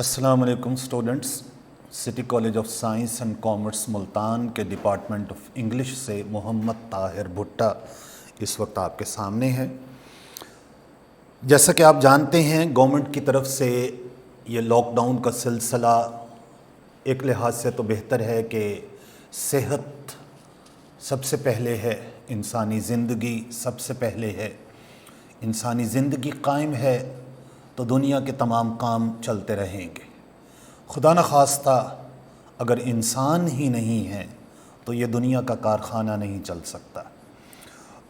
अस्सलाम वालेकुम students. City college of science and commerce Multan के डिपार्टमेंट ऑफ इंग्लिश से मोहम्मद ताहिर भुट्टा इस वक्त आपके सामने है। जैसा कि आप जानते हैं, गवर्नमेंट की तरफ से ये लॉकडाउन का सिलसिला एक लिहाज से तो बेहतर है कि सेहत सबसे पहले है, इंसानी ज़िंदगी सबसे पहले है। इंसानी ज़िंदगी कायम है तो दुनिया के तमाम काम चलते रहेंगे। खुदा न खास्ता अगर इंसान ही नहीं है तो ये दुनिया का कारखाना नहीं चल सकता।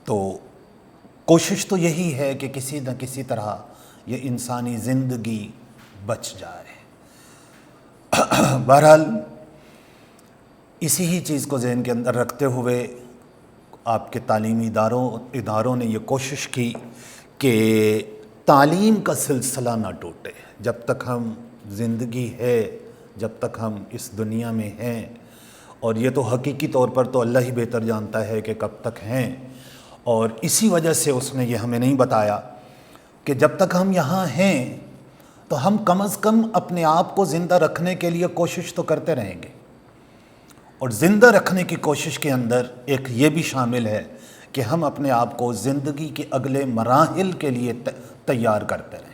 तो कोशिश तो यही है कि किसी न किसी तरह ये इंसानी ज़िंदगी बच जाए। बहरहाल इसी ही चीज़ को ज़हन के अंदर रखते हुए आपके तालीमी इदारों ने ये कोशिश की कि तालीम का सिलसिला ना टूटे। जब तक हम ज़िंदगी है, जब तक हम इस दुनिया में हैं, और ये तो हकीकी तौर पर तो अल्लाह ही बेहतर जानता है कि कब तक हैं, और इसी वजह से उसने ये हमें नहीं बताया कि जब तक हम यहाँ हैं तो हम कम से कम अपने आप को ज़िंदा रखने के लिए कोशिश तो करते रहेंगे। और ज़िंदा रखने की कोशिश के अंदर एक ये भी शामिल है कि हम अपने आप को ज़िंदगी के अगले मराहिल के लिए तैयार करते रहें।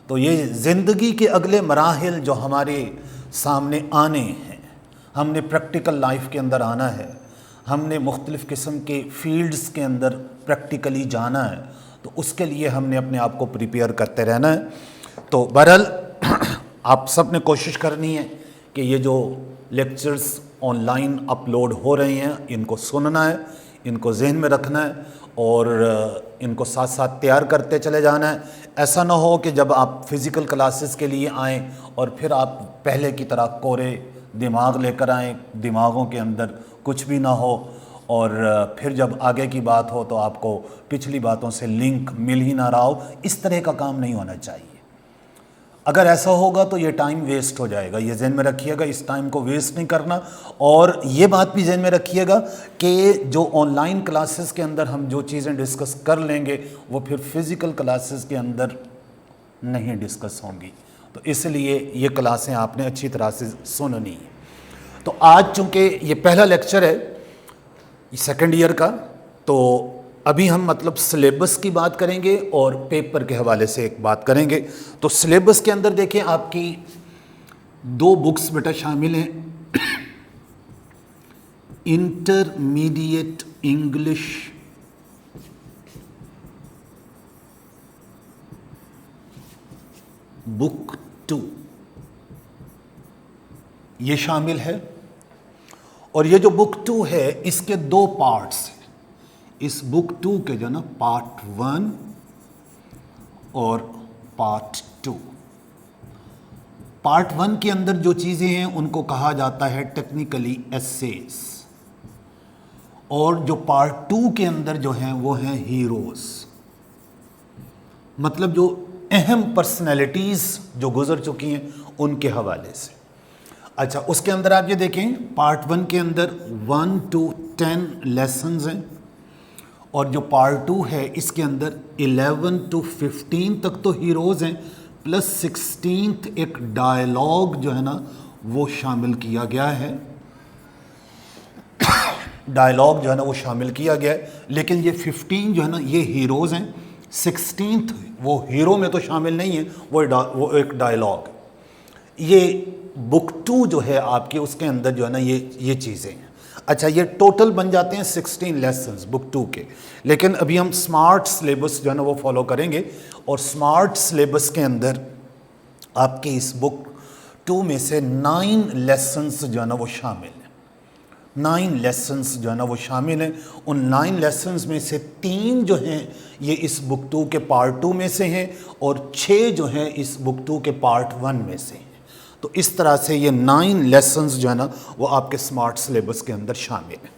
तो ये ज़िंदगी के अगले मराहिल जो हमारे सामने आने हैं, हमने प्रैक्टिकल लाइफ के अंदर आना है, हमने मुख्तलिफ़ किस्म के फील्ड्स के अंदर प्रैक्टिकली जाना है, तो उसके लिए हमने अपने आप को प्रिपेयर करते रहना है। तो बहरहाल आप सब ने कोशिश करनी है कि ये जो लेक्चर्स ऑनलाइन अपलोड हो रहे हैं इनको सुनना है, इनको जहन में रखना है और इनको साथ साथ तैयार करते चले जाना है। ऐसा ना हो कि जब आप फ़िज़िकल क्लासेस के लिए आएँ और फिर आप पहले की तरह कोरे दिमाग लेकर आएँ, दिमागों के अंदर कुछ भी ना हो, और फिर जब आगे की बात हो तो आपको पिछली बातों से लिंक मिल ही ना रहा हो। इस तरह का काम नहीं होना चाहिए। अगर ऐसा होगा तो ये टाइम वेस्ट हो जाएगा। ये ज़हन में रखिएगा, इस टाइम को वेस्ट नहीं करना। और ये बात भी ज़हन में रखिएगा कि जो ऑनलाइन क्लासेस के अंदर हम जो चीज़ें डिस्कस कर लेंगे वो फिर फिज़िकल क्लासेस के अंदर नहीं डिस्कस होंगी। तो इसलिए ये क्लासें आपने अच्छी तरह से सुननी है। तो आज चूँकि ये पहला लेक्चर है सेकेंड ईयर का, तो अभी हम मतलब सिलेबस की बात करेंगे और पेपर के हवाले से एक बात करेंगे। तो सिलेबस के अंदर देखें, आपकी दो बुक्स बेटा शामिल हैं। इंटरमीडिएट इंग्लिश बुक 2 ये शामिल है। और ये जो बुक 2 है इसके दो पार्ट्स हैं। इस बुक 2 के जो ना पार्ट 1 और पार्ट 2। पार्ट 1 के अंदर जो चीज़ें हैं उनको कहा जाता है टेक्निकली एसेस, और जो पार्ट 2 के अंदर जो हैं वो हैं हीरोज़, मतलब जो अहम पर्सनैलिटीज़ जो गुजर चुकी हैं उनके हवाले से। अच्छा, उसके अंदर आप ये देखें, पार्ट 1 के अंदर 1 to 10 लेसन्स हैं, और जो पार्ट 2 है इसके अंदर 11 to 15 तक तो हीरोज़ हैं, प्लस 16th एक डायलॉग जो है ना वो शामिल किया गया है। डायलॉग जो है ना वो शामिल किया गया है, लेकिन ये 15 जो है ना ये हीरोज़ हैं, 16th वो हीरो में तो शामिल नहीं है, वो एक डायलॉग। ये बुक 2 जो है आपके, उसके अंदर जो है ना ये चीज़ें हैं। अच्छा, ये टोटल बन जाते हैं 16 लेसन्स बुक 2 के। लेकिन अभी हम स्मार्ट सिलेबस जो है ना वो फॉलो करेंगे, और स्मार्ट सिलेबस के अंदर आपके इस बुक 2 में से 9 लेसन्स जो है ना वो शामिल हैं। 9 लेसन्स जो है ना वो शामिल हैं। उन 9 लेसन्स में से 3 जो हैं ये इस बुक 2 के पार्ट 2 में से हैं, और 6 जो हैं इस बुक 2 के पार्ट 1 में से हैं। तो इस तरह से ये 9 लेसन्स जो है ना वो आपके स्मार्ट सिलेबस के अंदर शामिल हैं।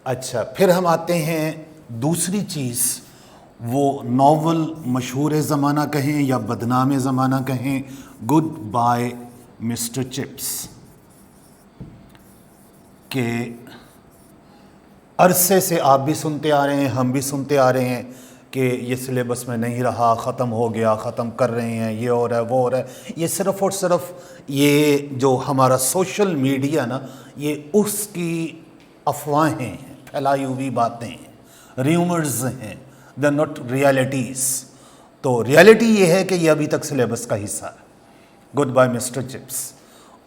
अच्छा, फिर हम आते हैं दूसरी चीज़, वो नॉवल मशहूर ज़माना कहें या बदनाम ज़माना कहें, गुड बाय मिस्टर चिप्स, के अरसे से आप भी सुनते आ रहे हैं, हम भी सुनते आ रहे हैं कि ये सिलेबस में नहीं रहा, ख़त्म हो गया, ख़त्म कर रहे हैं, ये हो रहा है, वो हो रहा है। ये सिर्फ़ और सिर्फ ये जो हमारा सोशल मीडिया ना, ये उसकी अफवाहें हैं, फैलाई हुई बातें हैं, र्यूमर्स हैं, द नॉट रियलिटीज़। तो रियलिटी ये है कि ये अभी तक सिलेबस का हिस्सा है, गुड बाय मिस्टर चिप्स।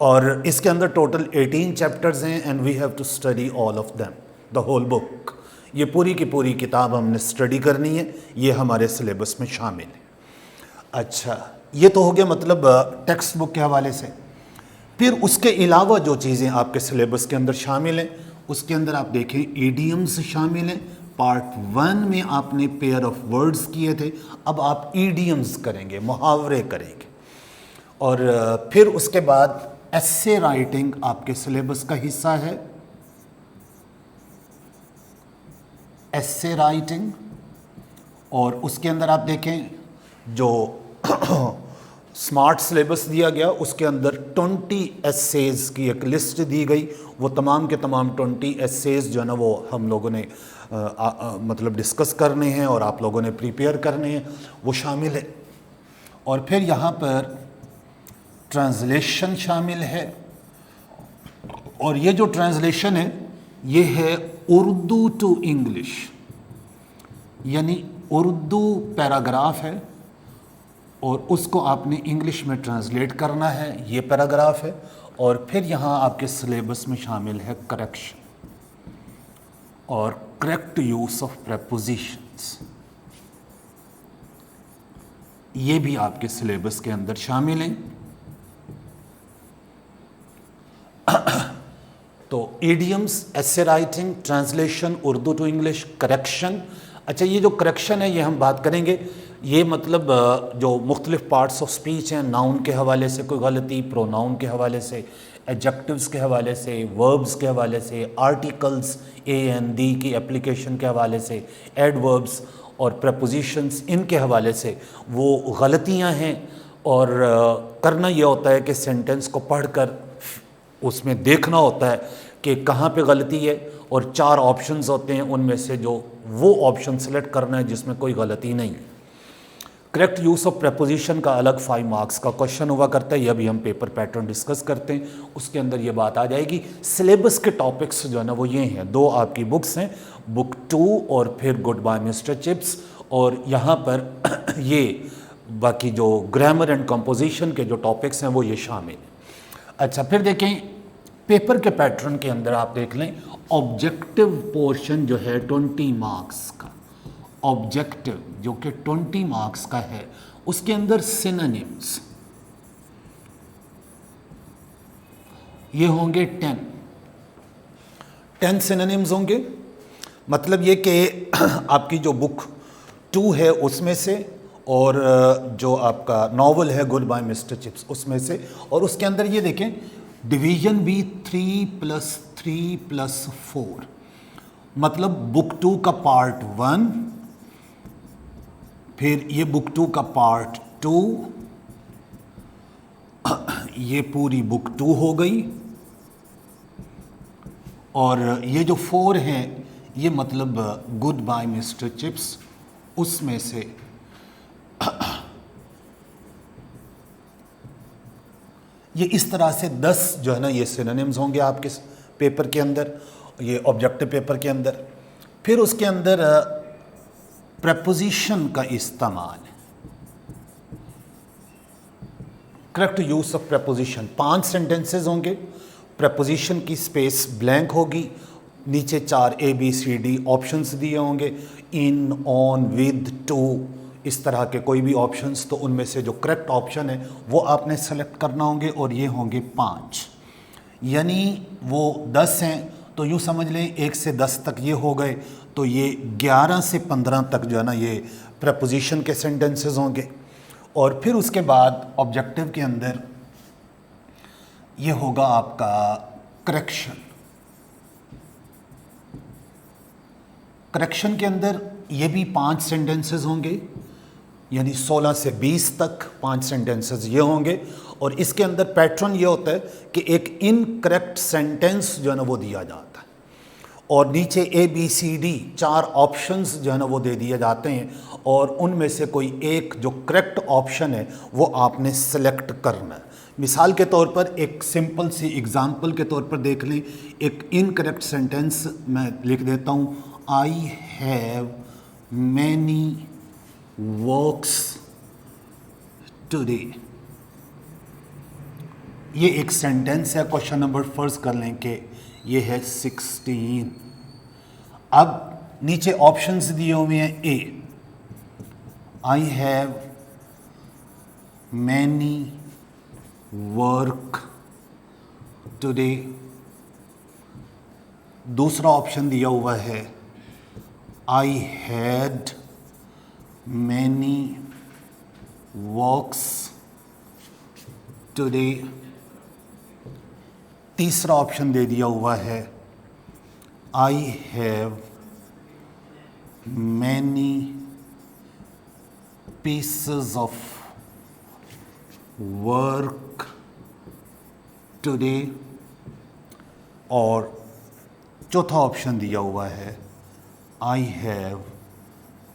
और इसके अंदर टोटल 18 चैप्टर्स हैं and we have to study all of them, the whole book. ये पूरी की पूरी किताब हमने स्टडी करनी है, ये हमारे सिलेबस में शामिल है। अच्छा, ये तो हो गया मतलब टेक्स्ट बुक के हवाले से। फिर उसके अलावा जो चीज़ें आपके सिलेबस के अंदर शामिल हैं, उसके अंदर आप देखें ईडियम्स शामिल हैं। पार्ट 1 में आपने पेयर ऑफ वर्ड्स किए थे, अब आप ईडियम्स करेंगे, मुहावरे करेंगे। और फिर उसके बाद एस्से राइटिंग आपके सिलेबस का हिस्सा है, एस्से राइटिंग। और उसके अंदर आप देखें जो स्मार्ट सिलेबस दिया गया, उसके अंदर 20 एस्सेज की एक लिस्ट दी गई। वो तमाम के तमाम 20 एस्सेज जो है ना, वो हम लोगों ने मतलब डिस्कस करने हैं और आप लोगों ने प्रिपेयर करने हैं, वो शामिल है। और फिर यहाँ पर ट्रांसलेशन शामिल है। और ये जो ट्रांसलेशन है, ये है उर्दू टू इंग्लिश, यानी उर्दू पैराग्राफ है और उसको आपने इंग्लिश में ट्रांसलेट करना है, ये पैराग्राफ है। और फिर यहाँ आपके सिलेबस में शामिल है करेक्शन और करेक्ट यूज़ ऑफ प्रेपोजिशंस, ये भी आपके सिलेबस के अंदर शामिल हैं। तो idioms, essay writing, translation, Urdu to English, correction. अच्छा, ये जो करेक्शन है ये हम बात करेंगे, ये मतलब जो मुख्तलिफ पार्ट्स ऑफ स्पीच हैं, नाउन के हवाले से कोई गलती, प्रोनाउन के हवाले से, एडजेक्टिव्स के हवाले से, वर्ब्स के हवाले से, आर्टिकल्स ए एंड दी की एप्लीकेशन के हवाले से, एडवर्ब्स और प्रपोजिशंस, इनके हवाले से वो गलतियां हैं। और करना ये होता है कि सेंटेंस को पढ़कर उसमें देखना होता है कि कहाँ पे गलती है, और 4 ऑप्शंस होते हैं, उनमें से जो वो ऑप्शन सेलेक्ट करना है जिसमें कोई गलती नहीं है। करेक्ट यूज़ ऑफ प्रेपोजिशन का अलग 5 मार्क्स का क्वेश्चन हुआ करता है, ये अभी हम पेपर पैटर्न डिस्कस करते हैं, उसके अंदर ये बात आ जाएगी। सिलेबस के टॉपिक्स जो है ना वो ये हैं, 2 आपकी बुक्स हैं, बुक 2 और फिर गुड बाय मिस्टर चिप्स। और यहाँ पर ये बाकी जो ग्रामर एंड कंपोजिशन के जो टॉपिक्स हैं वो ये शामिल हैं। अच्छा, फिर देखें पेपर के पैटर्न के अंदर आप देख लें, ऑब्जेक्टिव पोर्शन जो है 20 मार्क्स का, ऑब्जेक्टिव जो कि 20 मार्क्स का है, उसके अंदर सिनोनिम्स ये होंगे 10 सिनोनिम्स होंगे। मतलब ये कि आपकी जो बुक 2 है उसमें से, और जो आपका नावल है गुड बाय मिस्टर चिप्स उसमें से। और उसके अंदर ये देखें डिवीजन भी 3+3+4, मतलब बुक 2 का पार्ट 1, फिर ये बुक 2 का पार्ट 2, ये पूरी बुक 2 हो गई। और ये जो 4 है ये मतलब गुड बाय मिस्टर चिप्स उसमें से ये इस तरह से 10 जो है ना ये सिनोनिम्स होंगे आपके पेपर के अंदर, ये ऑब्जेक्टिव पेपर के अंदर। फिर उसके अंदर प्रपोजिशन का इस्तेमाल, correct use of preposition, 5 sentences होंगे, प्रपोजिशन की स्पेस ब्लैंक होगी, नीचे 4 ABCD ऑप्शंस दिए होंगे, इन, ऑन, विद, टू, इस तरह के कोई भी ऑप्शंस। तो उनमें से जो करेक्ट ऑप्शन है वो आपने सेलेक्ट करना होंगे, और ये होंगे 5, यानी वो 10 हैं तो यूँ समझ लें 1 से 10 तक ये हो गए, तो ये 11 से 15 तक जो है ना ये प्रपोजिशन के सेंटेंसेस होंगे। और फिर उसके बाद ऑब्जेक्टिव के अंदर ये होगा आपका करेक्शन। करेक्शन के अंदर ये भी 5 सेंटेंसेस होंगे, यानी 16 से 20 तक 5 सेंटेंसेस ये होंगे। और इसके अंदर पैटर्न ये होता है कि एक इनकरेक्ट सेंटेंस जो है ना वो दिया जाता है, और नीचे ABCD 4 ऑप्शंस जो है ना वो दे दिए जाते हैं और उनमें से कोई एक जो करेक्ट ऑप्शन है वो आपने सेलेक्ट करना है। मिसाल के तौर पर एक सिंपल सी एग्जांपल के तौर पर देख लें, एक इनकरेक्ट सेंटेंस मैं लिख देता हूँ, आई हैव मैनी वर्क्स टुडे। ये एक सेंटेंस है। क्वेश्चन नंबर फर्स्ट कर लें कि ये है 16। अब नीचे ऑप्शंस दिए हुए हैं, A I have many work today. दूसरा ऑप्शन दिया हुआ है I had many works today. तीसरा ऑप्शन दे दिया हुआ है I have many pieces of work today. और चौथा ऑप्शन दिया हुआ है I have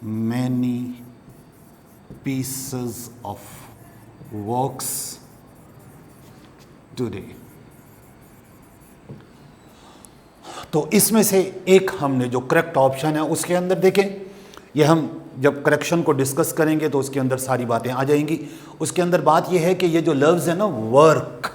many pieces of works today. तो इसमें से एक हमने जो करेक्ट ऑप्शन है उसके अंदर देखें, ये हम जब करेक्शन को डिस्कस करेंगे तो उसके अंदर सारी बातें आ जाएंगी। उसके अंदर बात यह है कि ये जो लफ्ज़ है ना वर्क,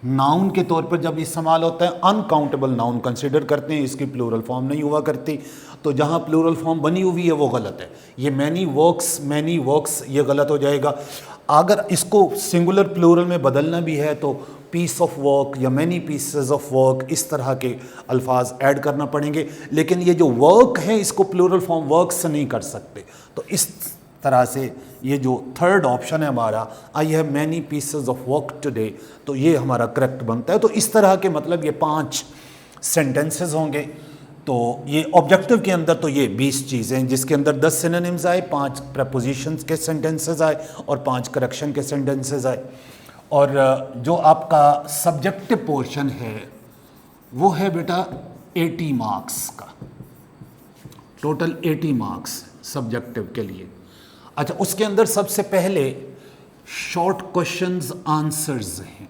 नाउन के तौर पर जब इस्तेमाल होता है अनकाउंटेबल नाउन कंसिडर करते हैं, इसकी प्लूरल फॉर्म नहीं हुआ करती। तो जहाँ प्लूरल फॉर्म बनी हुई है वो गलत है। ये मैनी वर्क्स ये गलत हो जाएगा। अगर इसको सिंगुलर प्लूरल में बदलना भी है तो पीस ऑफ वर्क या मैनी पीसेस ऑफ वर्क इस तरह के अल्फाज ऐड करना पड़ेंगे। लेकिन ये जो वर्क है इसको प्लूरल फॉर्म वर्क्स नहीं कर सकते। तो इस तरह से ये जो थर्ड ऑप्शन है हमारा आई have many pieces of work today, तो ये हमारा करेक्ट बनता है। तो इस तरह के मतलब ये 5 सेंटेंसेस होंगे। तो ये ऑब्जेक्टिव के अंदर तो ये 20 चीज़ें जिसके अंदर 10 सिनोनिम्स आए, 5 प्रपोजिशंस के सेंटेंसेस आए और 5 करेक्शन के सेंटेंसेस आए। और जो आपका सब्जेक्टिव पोर्शन है वो है बेटा 80 मार्क्स का, टोटल 80 मार्क्स सब्जेक्टिव के लिए। अच्छा, उसके अंदर सबसे पहले शॉर्ट क्वेश्चंस आंसर्स हैं।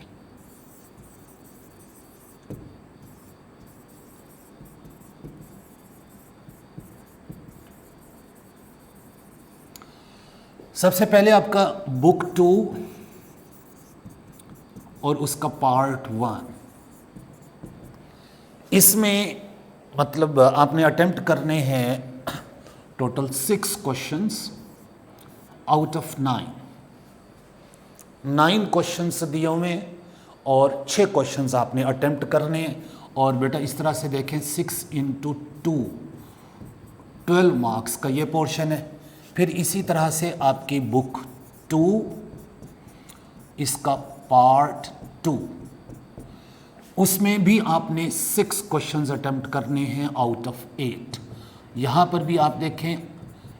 सबसे पहले आपका बुक 2 और उसका पार्ट 1, इसमें मतलब आपने अटेम्प्ट करने हैं total 6 questions out of 9 questions दिए हुए हैं और 6 क्वेश्चंस आपने अटेम्प्ट करने हैं। और बेटा इस तरह से देखें 6 × 2 12 मार्क्स का ये पोर्शन है। फिर इसी तरह से आपकी बुक 2 इसका पार्ट 2, उसमें भी आपने 6 क्वेश्चंस अटेम्प्ट करने हैं आउट ऑफ 8। यहाँ पर भी आप देखें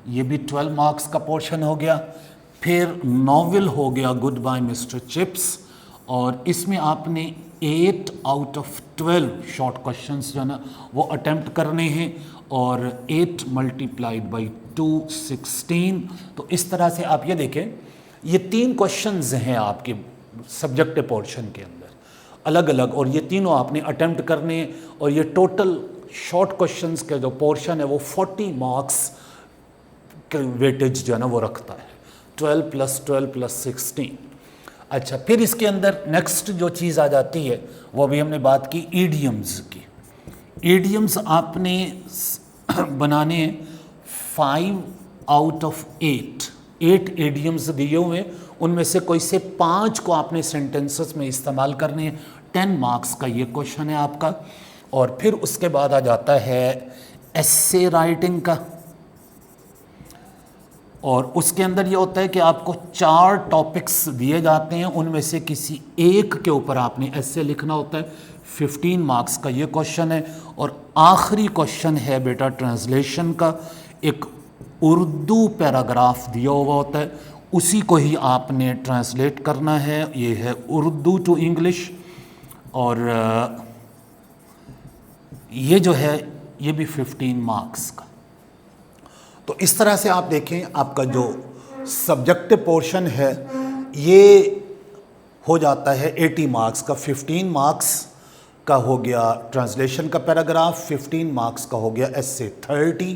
ये भी 12 मार्क्स का पोर्शन हो गया। फिर नॉवेल हो गया गुड बाय मिस्टर चिप्स, और इसमें आपने 8 आउट ऑफ 12 शॉर्ट क्वेश्चंस जो है ना वो अटेम्प्ट करने हैं और 8 मल्टीप्लाइड बाई 2 16। तो इस तरह से आप ये देखें ये 3 क्वेश्चंस हैं आपके सब्जेक्टिव पोर्शन के अंदर अलग अलग, और ये तीनों आपने अटेम्प्ट करने हैं। और ये टोटल शॉर्ट क्वेश्चंस का जो पोर्शन है वो 40 मार्क्स के वेटेज जो है ना वो रखता है, 12 + 12 + 16। अच्छा, फिर इसके अंदर नेक्स्ट जो चीज़ आ जाती है वो अभी हमने बात की ईडियम्स की। ईडियम्स आपने बनाने हैं 5 आउट ऑफ 8 ईडियम्स दिए हुए हैं, उनमें से कोई से 5 को आपने सेंटेंसेस में इस्तेमाल करने हैं। 10 मार्क्स का ये क्वेश्चन है आपका। और फिर उसके बाद आ जाता है एस्से राइटिंग का, और उसके अंदर ये होता है कि आपको 4 टॉपिक्स दिए जाते हैं, उनमें से किसी एक के ऊपर आपने एस्से लिखना होता है। 15 मार्क्स का ये क्वेश्चन है। और आखिरी क्वेश्चन है बेटा ट्रांसलेशन का, एक उर्दू पैराग्राफ दिया हुआ होता है, उसी को ही आपने ट्रांसलेट करना है। ये है उर्दू टू इंग्लिश, और ये जो है ये भी 15 मार्क्स का। तो इस तरह से आप देखें आपका जो सब्जेक्टिव पोर्शन है ये हो जाता है 80 मार्क्स का। 15 मार्क्स का हो गया ट्रांसलेशन का पैराग्राफ, 15 मार्क्स का हो गया एसे 30,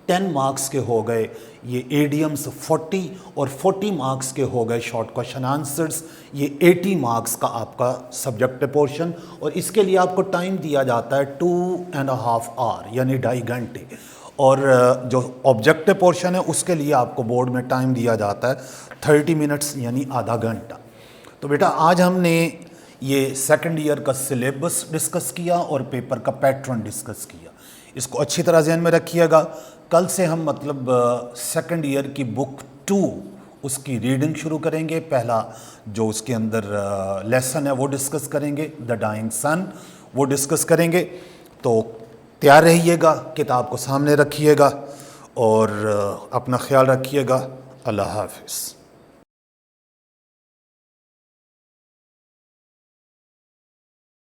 10 मार्क्स के हो गए ये एडियम्स 40 और 40 मार्क्स के हो गए शॉर्ट क्वेश्चन आंसर्स। ये 80 मार्क्स का आपका सब्जेक्टिव पोर्शन, और इसके लिए आपको टाइम दिया जाता है 2.5 आवर यानी 2.5 घंटे। और जो ऑब्जेक्टिव पोर्शन है उसके लिए आपको बोर्ड में टाइम दिया जाता है 30 मिनट्स यानी आधा घंटा। तो बेटा आज हमने ये सेकंड ईयर का सिलेबस डिस्कस किया और पेपर का पैटर्न डिस्कस किया। इसको अच्छी तरह ध्यान में रखिएगा। कल से हम मतलब सेकंड ईयर की बुक 2 उसकी रीडिंग शुरू करेंगे। पहला जो उसके अंदर लेसन है वो डिस्कस करेंगे, द डाइंग सन, वो डिस्कस करेंगे। तो तैयार रहिएगा, किताब को सामने रखिएगा और अपना ख्याल रखिएगा। अल्लाह हाफिज़।